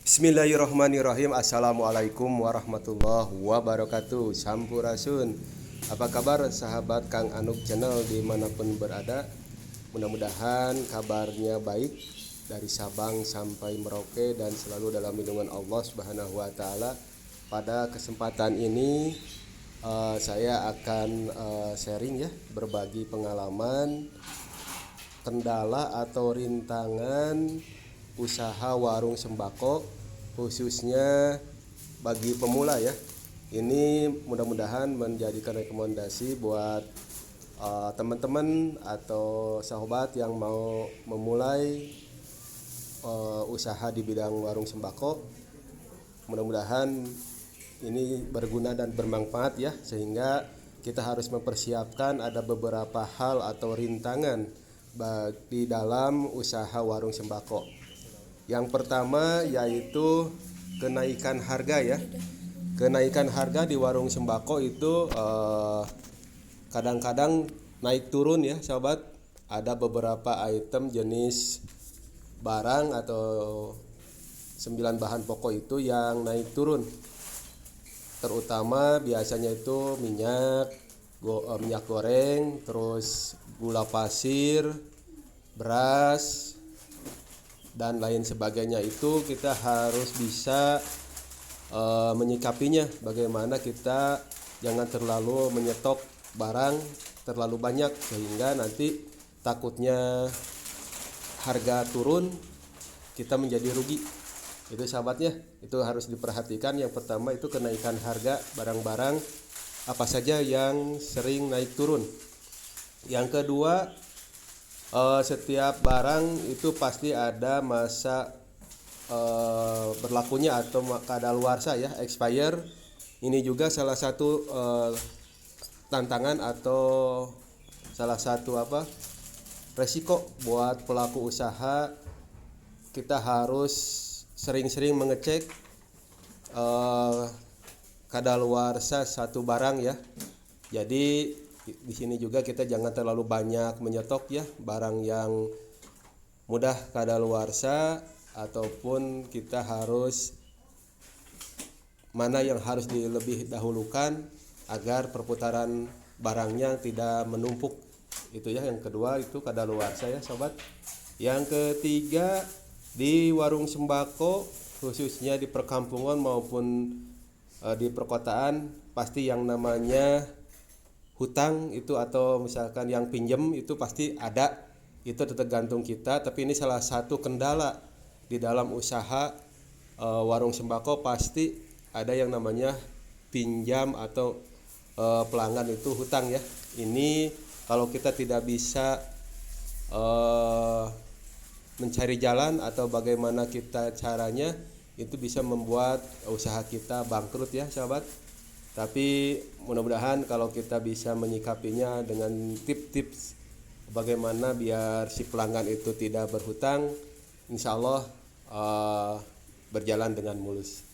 Bismillahirrahmanirrahim. Assalamualaikum warahmatullahi wabarakatuh. Sampurasun. Apa kabar sahabat Kang Anuk Channel dimanapun berada? Mudah-mudahan kabarnya baik dari Sabang sampai Merauke dan selalu dalam lindungan Allah Subhanahu wa taala. Pada kesempatan ini saya akan sharing ya, berbagi pengalaman, kendala atau rintangan usaha warung sembako khususnya bagi pemula ya. Ini mudah-mudahan menjadikan rekomendasi buat teman-teman atau sahabat yang mau memulai usaha di bidang warung sembako. Mudah-mudahan ini berguna dan bermanfaat ya, sehingga kita harus mempersiapkan ada beberapa hal atau rintangan di dalam usaha warung sembako. Yang pertama yaitu kenaikan harga ya. Kenaikan harga di warung sembako itu kadang-kadang naik turun ya sahabat. Ada beberapa item jenis barang atau 9 bahan pokok itu yang naik turun. Terutama biasanya itu minyak goreng, terus gula pasir, beras, dan lain sebagainya. Itu kita harus bisa menyikapinya. Bagaimana kita jangan terlalu menyetok barang terlalu banyak sehingga nanti takutnya harga turun kita menjadi rugi. Itu sahabatnya, itu harus diperhatikan. Yang pertama itu kenaikan harga barang-barang apa saja yang sering naik turun. Yang kedua, setiap barang itu pasti ada masa berlakunya atau kadaluarsa ya, expire. Ini juga salah satu tantangan atau salah satu resiko buat pelaku usaha. Kita harus sering-sering mengecek kadaluarsa satu barang ya. Jadi di sini juga kita jangan terlalu banyak menyetok ya barang yang mudah kadaluarsa, ataupun kita harus mana yang harus dilebih dahulukan agar perputaran barangnya tidak menumpuk. Itu ya, yang kedua itu kadaluarsa ya sobat. Yang ketiga, di warung sembako khususnya di perkampungan maupun di perkotaan pasti yang namanya hutang itu atau misalkan yang pinjem itu pasti ada. Itu tergantung kita, tapi ini salah satu kendala di dalam usaha warung sembako. Pasti ada yang namanya pinjam atau pelanggan itu hutang ya. Ini kalau kita tidak bisa mencari jalan atau bagaimana kita caranya, itu bisa membuat usaha kita bangkrut ya sahabat. Tapi mudah-mudahan kalau kita bisa menyikapinya dengan tips-tips bagaimana biar si pelanggan itu tidak berhutang, insya Allah berjalan dengan mulus.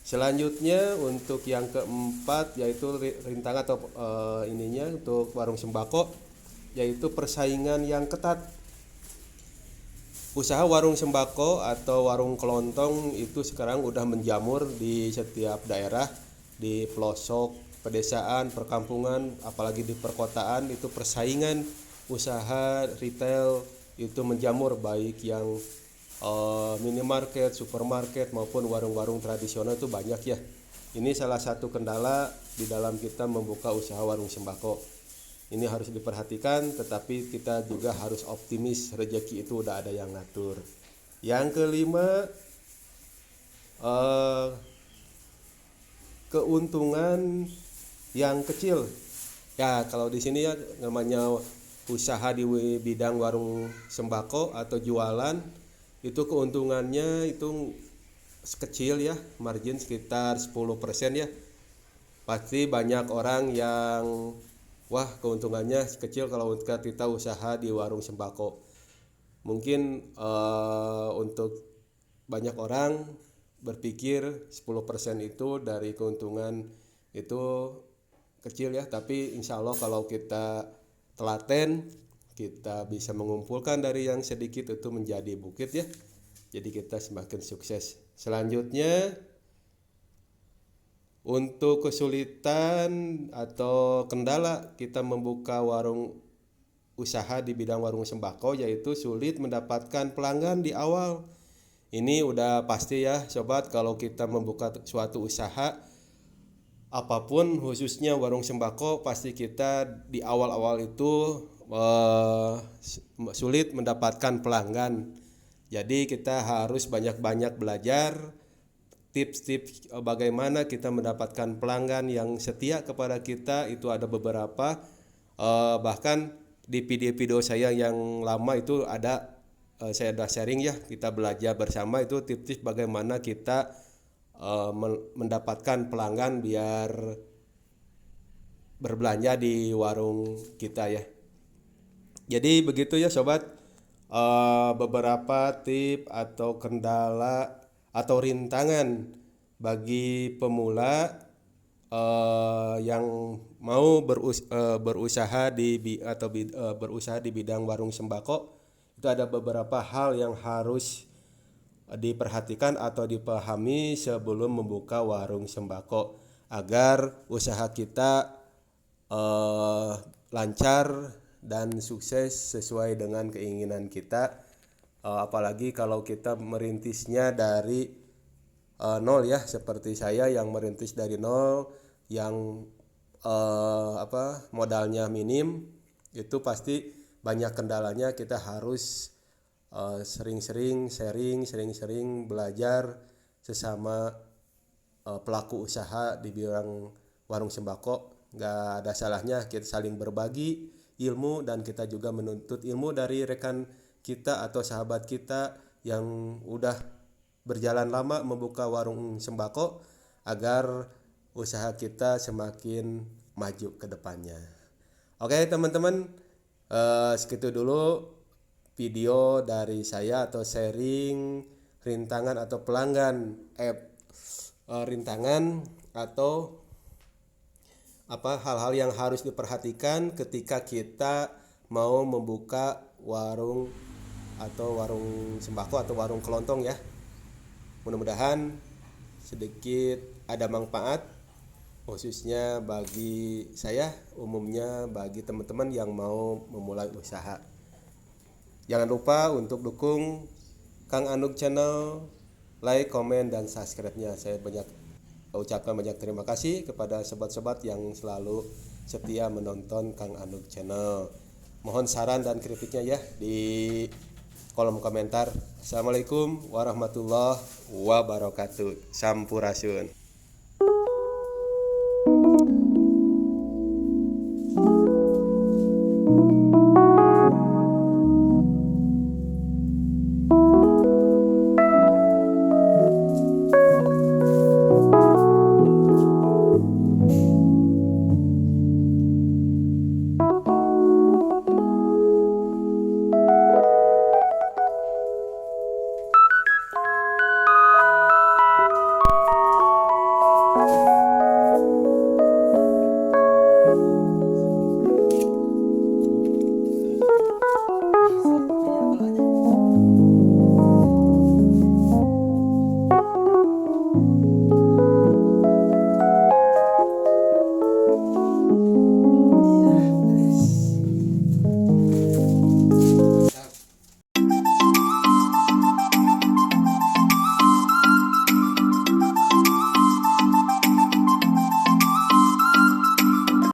Selanjutnya untuk yang keempat yaitu rintangan atau ininya untuk warung sembako, yaitu persaingan yang ketat. Usaha warung sembako atau warung kelontong itu sekarang udah menjamur di setiap daerah, di pelosok pedesaan, perkampungan, apalagi di perkotaan. Itu persaingan usaha retail itu menjamur, baik yang minimarket, supermarket maupun warung-warung tradisional itu banyak ya. Ini salah satu kendala di dalam kita membuka usaha warung sembako. Ini harus diperhatikan, tetapi kita juga harus optimis, rezeki itu udah ada yang ngatur. Yang kelima, keuntungan yang kecil. Ya, kalau di sini ya namanya usaha di bidang warung sembako atau jualan, itu keuntungannya itu kecil ya, margin sekitar 10% ya. Pasti banyak orang yang wah keuntungannya kecil kalau kita usaha di warung sembako. Mungkin untuk banyak orang berpikir 10% itu dari keuntungan itu kecil ya, tapi insya Allah kalau kita telaten, kita bisa mengumpulkan dari yang sedikit itu menjadi bukit ya. Jadi kita semakin sukses. Selanjutnya untuk kesulitan atau kendala kita membuka warung usaha di bidang warung sembako, yaitu sulit mendapatkan pelanggan di awal. Ini udah pasti ya sobat, kalau kita membuka suatu usaha apapun, khususnya warung sembako, pasti kita di awal-awal itu sulit mendapatkan pelanggan. Jadi kita harus banyak-banyak belajar tips-tips bagaimana kita mendapatkan pelanggan yang setia kepada kita. Itu ada beberapa, bahkan di video-video saya yang lama itu ada, saya ada sharing ya, kita belajar bersama itu tips-tips bagaimana kita mendapatkan pelanggan biar berbelanja di warung kita ya. Jadi begitu ya sobat, beberapa tips atau kendala atau rintangan bagi pemula yang mau berusaha berusaha di bidang warung sembako. Itu ada beberapa hal yang harus diperhatikan atau dipahami sebelum membuka warung sembako agar usaha kita lancar dan sukses sesuai dengan keinginan kita. Apalagi kalau kita merintisnya dari nol ya, seperti saya yang merintis dari nol, yang modalnya minim, itu pasti banyak kendalanya. Kita harus sering-sering sharing, sering-sering belajar sesama pelaku usaha di bidang warung sembako. Gak ada salahnya kita saling berbagi ilmu, dan kita juga menuntut ilmu dari rekan kita atau sahabat kita yang udah berjalan lama membuka warung sembako agar usaha kita semakin maju ke depannya. Oke teman-teman, segitu dulu video dari saya atau sharing rintangan atau pelanggan rintangan atau hal-hal yang harus diperhatikan ketika kita mau membuka warung atau warung sembako atau warung kelontong ya. Mudah-mudahan sedikit ada manfaat, khususnya bagi saya, umumnya bagi teman-teman yang mau memulai usaha. Jangan lupa untuk dukung Kang Anug Channel, like, komen, dan subscribe-nya. Saya ucapkan banyak terima kasih kepada sobat-sobat yang selalu setia menonton Kang Anug Channel. Mohon saran dan kritiknya ya di kolom komentar. Assalamualaikum warahmatullahi wabarakatuh. Sampurasun.